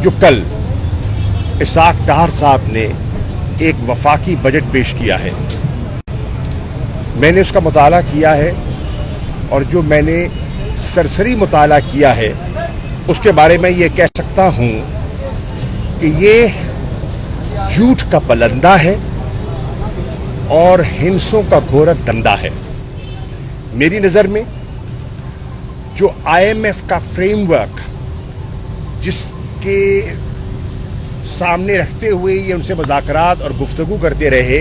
जो कल इसाक डार साहब ने एक वफाकी बजट पेश किया है, मैंने उसका मुताला किया है और जो मैंने सरसरी मुताला किया है उसके बारे में ये कह सकता हूँ कि ये झूठ का पलंदा है और हिंसों का घोर धंधा है। मेरी नज़र में जो IMF का फ्रेमवर्क जिसके सामने रखते हुए ये उनसे मुज़ाकरात और गुफ्तगू करते रहे,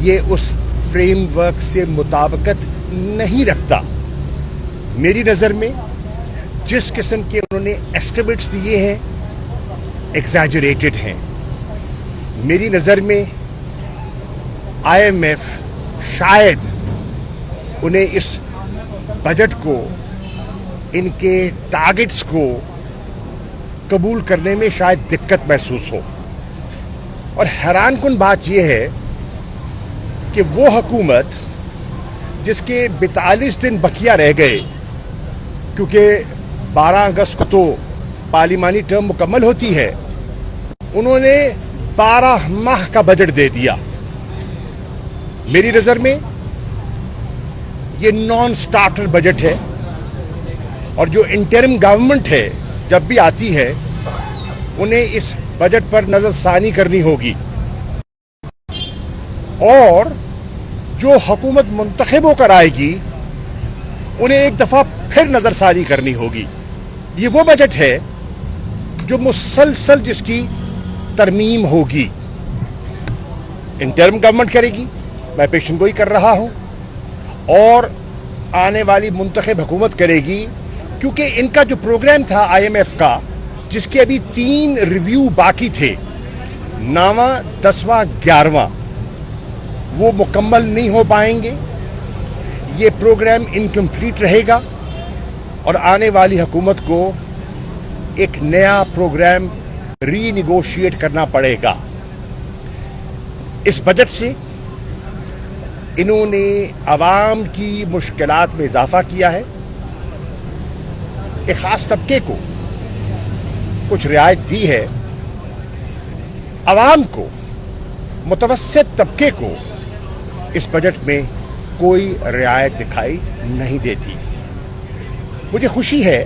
ये उस फ्रेमवर्क से मुताबिकत नहीं रखता। मेरी नज़र में जिस किस्म के उन्होंने एस्टिमेट्स दिए हैं एग्जैजरेटेड हैं। मेरी नज़र में IMF शायद उन्हें इस बजट को, इनके टारगेट्स को कबूल करने में शायद दिक्कत महसूस हो। और हैरानकुन बात यह है कि वो हुकूमत जिसके 42 दिन बकिया रह गए, क्योंकि 12 अगस्त को तो पार्लिमानी टर्म मुकम्मल होती है, उन्होंने 12 माह का बजट दे दिया। मेरी नज़र में ये नॉन स्टार्टर बजट है और जो इंटरिम गवर्नमेंट है जब भी आती है उन्हें इस बजट पर नजरसानी करनी होगी और जो हुकूमत मुंतखब होकर आएगी उन्हें एक दफा फिर नजरसानी करनी होगी। ये वो बजट है जो मुसलसल जिसकी तरमीम होगी। इंटरिम गवर्नमेंट करेगी, मैं पेशन गोई कर रहा हूं, और आने वाली मुंतखब हुकूमत करेगी, क्योंकि इनका जो प्रोग्राम था IMF का, जिसके अभी 3 रिव्यू बाकी थे, 9वां, 10वां, 11वां, वो मुकम्मल नहीं हो पाएंगे। ये प्रोग्राम इनकम्प्लीट रहेगा और आने वाली हुकूमत को एक नया प्रोग्राम रीनिगोशिएट करना पड़ेगा। इस बजट से इन्होंने आवाम की मुश्किलात में इजाफा किया है। एक खास तबके को कुछ रियायत दी है, आवाम को, मुतवस्सित तबके को इस बजट में कोई रियायत दिखाई नहीं देती। मुझे खुशी है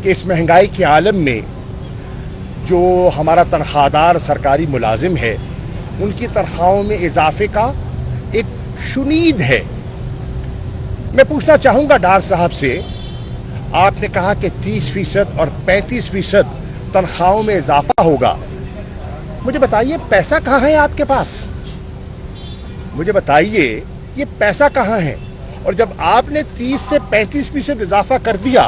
कि इस महंगाई के आलम में जो हमारा तनख्वाहदार सरकारी मुलाजिम है, उनकी तनख्वाहों में इजाफे का एक शुनीद है। मैं पूछना चाहूंगा डार साहब से, आपने कहा कि 30% और 35% तनख्वाहों में इजाफा होगा। मुझे बताइए पैसा कहाँ है आपके पास? मुझे बताइए ये पैसा कहाँ है? और जब आपने 30 से 35% इजाफा कर दिया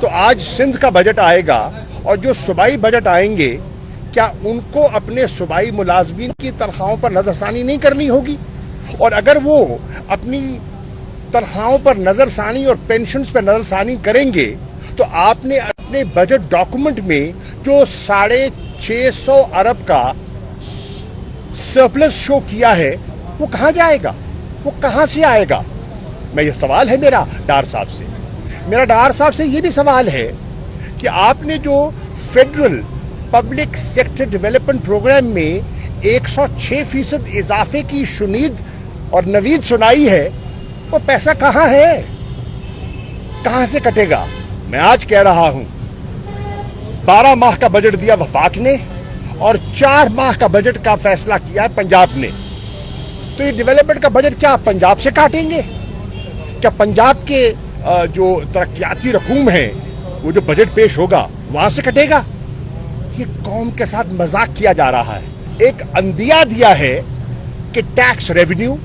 तो आज सिंध का बजट आएगा और जो सूबाई बजट आएंगे, क्या उनको अपने सूबाई मुलाजमीन की तनख्वाहों पर नजरसानी नहीं करनी होगी? और अगर वो अपनी तनख्वाहों पर नजरसानी और पेंशन्स पर नजरसानी करेंगे तो आपने अपने बजट डॉक्यूमेंट में जो 650 अरब का सरप्लस शो किया है, वो कहां जाएगा? वो कहां से आएगा? मैं ये सवाल है मेरा डार साहब से। मेरा डार साहब से ये भी सवाल है कि आपने जो federal public sector development programme में 106% इजाफे की शुनीद और नवीद सुनाई है, वो पैसा कहां है? कहां से कटेगा? मैं आज कह रहा हूं, 12 माह का बजट दिया वफाक ने और 4 माह का बजट का फैसला किया है पंजाब ने। तो ये डेवलपमेंट का बजट क्या पंजाब से काटेंगे? क्या पंजाब के जो तरक्याती रकूम है, वो जो बजट पेश होगा वहां से कटेगा? ये कौम के साथ मजाक किया जा रहा है। एक अंदिया दिया है कि टैक्स रेवेन्यू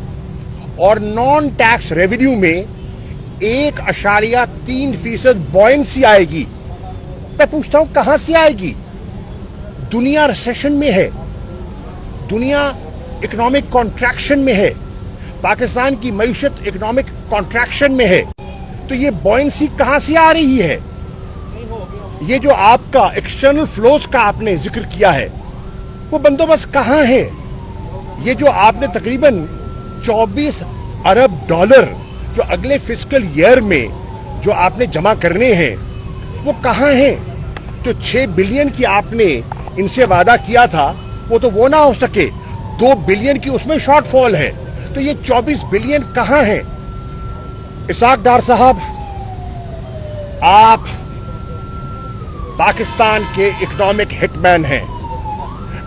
और नॉन टैक्स रेवेन्यू में 1.3% बॉयंसी आएगी। मैं पूछता हूं कहां से आएगी? दुनिया रिसेशन में है, दुनिया इकोनॉमिक कॉन्ट्रैक्शन में है, पाकिस्तान की मईशत इकोनॉमिक कॉन्ट्रैक्शन में है, तो ये बॉयंसी कहां से आ रही है? ये जो आपका एक्सटर्नल फ्लोज का आपने जिक्र किया है, वो बंदोबस्त कहां है? ये जो आपने तकरीबन 24 अरब डॉलर जो अगले फिस्कल ईयर में जो आपने जमा करने हैं, वो कहां हैं? जो 6 बिलियन की आपने इनसे वादा किया था वो ना हो सके, 2 बिलियन की उसमें शॉर्टफॉल है, तो ये 24 बिलियन कहां है? इसाक डार साहब, आप पाकिस्तान के इकोनॉमिक हिटमैन हैं।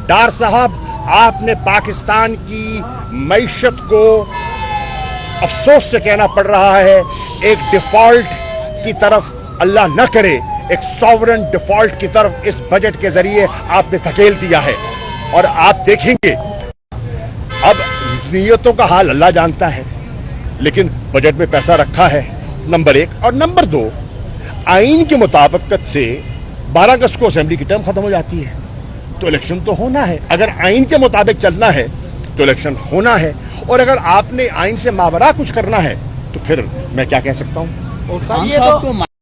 डार साहब, आपने पाकिस्तान की मईशत को अफसोस से कहना पड़ रहा है एक डिफॉल्ट की तरफ, अल्लाह न करे एक सॉवरन डिफॉल्ट की तरफ इस बजट के जरिए आपने धकेल दिया है। और आप देखेंगे अब नीयतों का हाल अल्लाह जानता है, लेकिन बजट में पैसा रखा है, नंबर 1। और नंबर 2, आइन के मुताबिकत से 12 अगस्त को असेंबली की टर्म खत्म हो जाती है, तो इलेक्शन तो होना है। अगर आइन के मुताबिक चलना है तो इलेक्शन होना है, और अगर आपने आइन से मावरा कुछ करना है तो फिर मैं क्या कह सकता हूं। और खान साहब को